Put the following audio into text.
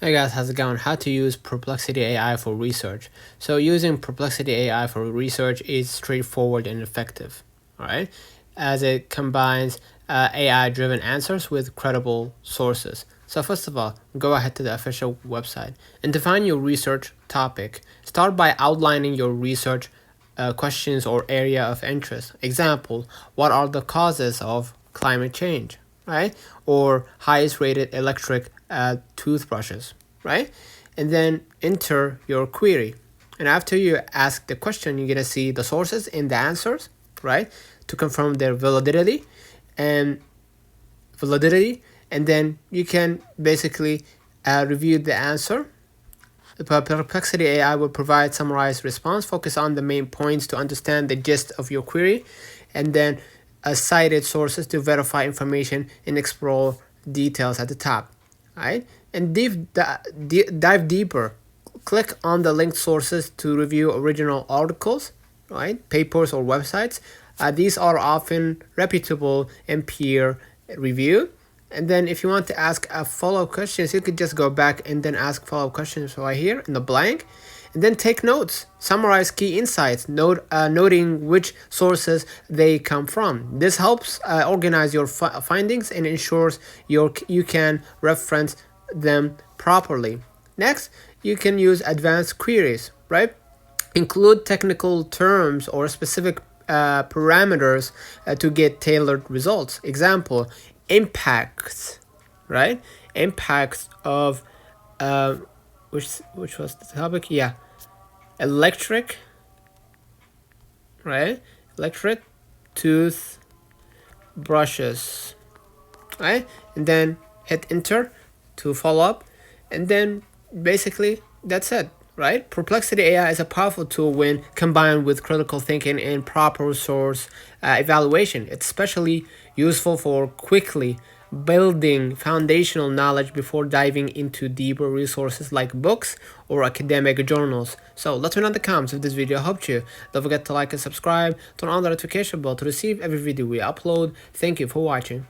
Hey guys, how's it going? How to use Perplexity AI for research. So using Perplexity AI for research is straightforward and effective, all right? As it combines AI-driven answers with credible sources. So first of all, go ahead to the official website and define your research topic. Start by outlining your research questions or area of interest. Example, what are the causes of climate change, right? Or highest rated electric toothbrushes, right? And then enter your query. And after you ask the question, you're gonna see the sources and the answers, right? To confirm their and validity, and then you can basically review the answer. The Perplexity AI will provide summarized response, focus on the main points to understand the gist of your query, and then cited sources to verify information and explore details at the top. Right? And dive deeper. Click on the linked sources to review original articles, right? Papers or websites. These are often reputable and peer review. And then if you want to ask a follow-up questions, you could just go back and then ask follow-up questions right here in the blank. And then take notes, summarize key insights, noting which sources they come from. This helps organize your findings and ensures you can reference them properly. Next, you can use advanced queries, right? Include technical terms or specific parameters to get tailored results. Example, impacts, right? Impacts of which was the topic? Yeah, electric, right? Electric toothbrushes, right? And then hit enter to follow up, and then basically that's it, right? Perplexity AI is a powerful tool when combined with critical thinking and proper source evaluation. It's especially useful for quickly building foundational knowledge before diving into deeper resources like books or academic journals. So let me know in the comments if this video helped you. Don't forget to like and subscribe, turn on the notification bell to receive every video we upload. Thank you for watching.